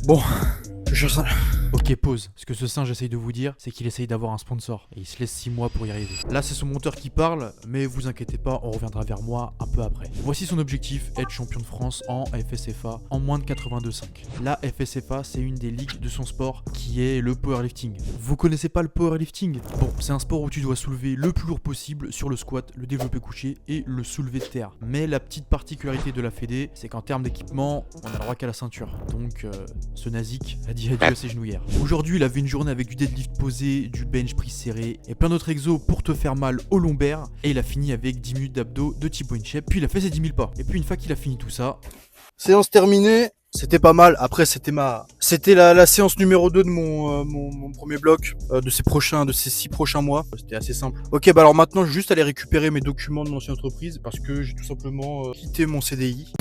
Bon, je sens... Ok, pause. Ce que ce singe essaye de vous dire, c'est qu'il essaye d'avoir un sponsor. Et il se laisse 6 mois pour y arriver. Là, c'est son monteur qui parle, mais vous inquiétez pas, on reviendra vers moi un peu après. Voici son objectif, être champion de France en FSFA en moins de 82,5. La FSFA, c'est une des ligues de son sport qui est le powerlifting. Vous connaissez pas le powerlifting? Bon, c'est un sport où tu dois soulever le plus lourd possible sur le squat, le développé couché et le soulevé de terre. Mais la petite particularité de la fédé, c'est qu'en termes d'équipement, on a le droit qu'à la ceinture. Donc, ce nazik a dit adieu à ses genouillères. Aujourd'hui, il avait une journée avec du deadlift posé, du bench prise serré et plein d'autres exos pour te faire mal au lombaire. Et il a fini avec 10 minutes d'abdos de Thibaut Inchep. Puis il a fait ses 10 000 pas. Et puis une fois qu'il a fini tout ça... Séance terminée. C'était pas mal. Après, c'était la séance numéro 2 de mon premier bloc de ces 6 prochains mois. C'était assez simple. Ok, bah alors maintenant, je vais juste aller récupérer mes documents de mon ancienne entreprise parce que j'ai tout simplement quitté mon CDI.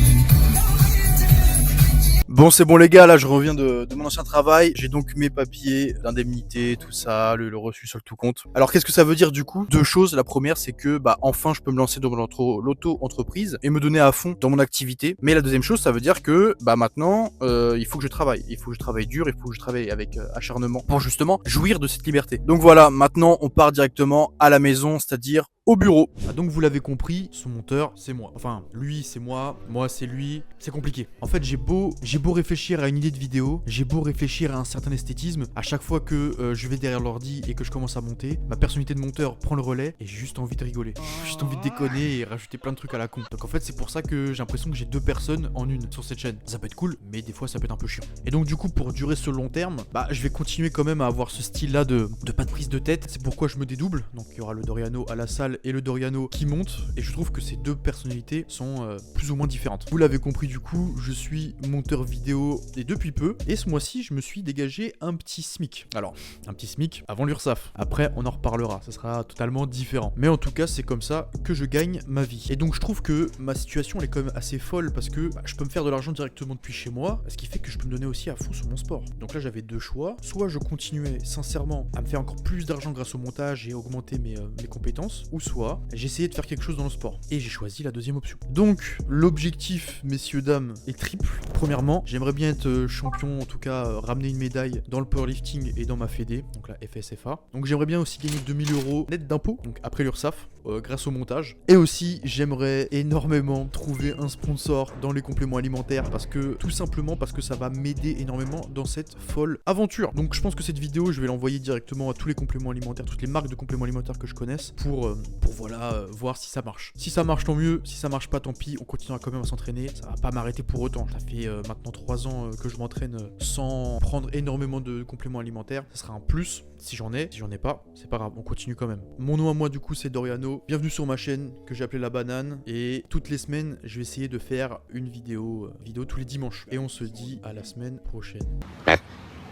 Bon, c'est bon les gars, là je reviens de mon ancien travail. J'ai donc mes papiers d'indemnité, tout ça, le reçu sur le tout compte. Alors qu'est-ce que ça veut dire du coup? Deux choses. La première, c'est que enfin je peux me lancer dans l'auto-entreprise et me donner à fond dans mon activité. Mais la deuxième chose, ça veut dire que maintenant, il faut que je travaille. Il faut que je travaille dur, il faut que je travaille avec acharnement pour justement jouir de cette liberté. Donc voilà, maintenant on part directement à la maison, c'est-à-dire au bureau. Donc vous l'avez compris, son monteur, c'est moi. Enfin, lui, c'est moi c'est lui. C'est compliqué. En fait, j'ai beau réfléchir à une idée de vidéo, j'ai beau réfléchir à un certain esthétisme, à chaque fois que je vais derrière l'ordi et que je commence à monter, ma personnalité de monteur prend le relais et j'ai juste envie de rigoler. J'ai juste envie de déconner et rajouter plein de trucs à la con. Donc en fait, c'est pour ça que j'ai l'impression que j'ai deux personnes en une sur cette chaîne. Ça peut être cool, mais des fois ça peut être un peu chiant. Et donc du coup, pour durer ce long terme, je vais continuer quand même à avoir ce style-là de pas de prise de tête. C'est pourquoi je me dédouble. Donc il y aura le Doriano à la salle et le Doriano qui monte. Et je trouve que ces deux personnalités sont plus ou moins différentes. Vous l'avez compris du coup, je suis monteur vidéo et depuis peu. Et ce mois-ci, je me suis dégagé un petit SMIC. Alors, un petit SMIC avant l'URSSAF. Après, on en reparlera. Ça sera totalement différent. Mais en tout cas, c'est comme ça que je gagne ma vie. Et donc, je trouve que ma situation, elle est quand même assez folle parce que je peux me faire de l'argent directement depuis chez moi. Ce qui fait que je peux me donner aussi à fond sur mon sport. Donc là, j'avais deux choix. Soit je continuais sincèrement à me faire encore plus d'argent grâce au montage et augmenter mes compétences. Ou soit j'essayais de faire quelque chose dans le sport. Et j'ai choisi la deuxième option. Donc, l'objectif, messieurs, dames, est triple. Premièrement, j'aimerais bien être champion, en tout cas ramener une médaille dans le powerlifting et dans ma fédé, donc la FSFA. Donc j'aimerais bien aussi gagner 2000 € net d'impôts, donc après l'URSSAF, grâce au montage. Et aussi, j'aimerais énormément trouver un sponsor dans les compléments alimentaires tout simplement parce que ça va m'aider énormément dans cette folle aventure. Donc je pense que cette vidéo, je vais l'envoyer directement à tous les compléments alimentaires, toutes les marques de compléments alimentaires que je connaisse pour voilà, voir si ça marche. Si ça marche, tant mieux. Si ça marche pas, tant pis. On continuera quand même à s'entraîner. Ça va pas m'arrêter pour autant. Ça fait maintenant 3 ans que je m'entraîne sans prendre énormément de compléments alimentaires. Ça sera un plus si j'en ai. Si j'en ai pas, c'est pas grave. On continue quand même. Mon nom à moi, du coup, c'est Doriano. Bienvenue sur ma chaîne que j'ai appelée La Banane. Et toutes les semaines, je vais essayer de faire une vidéo tous les dimanches. Et on se dit à la semaine prochaine.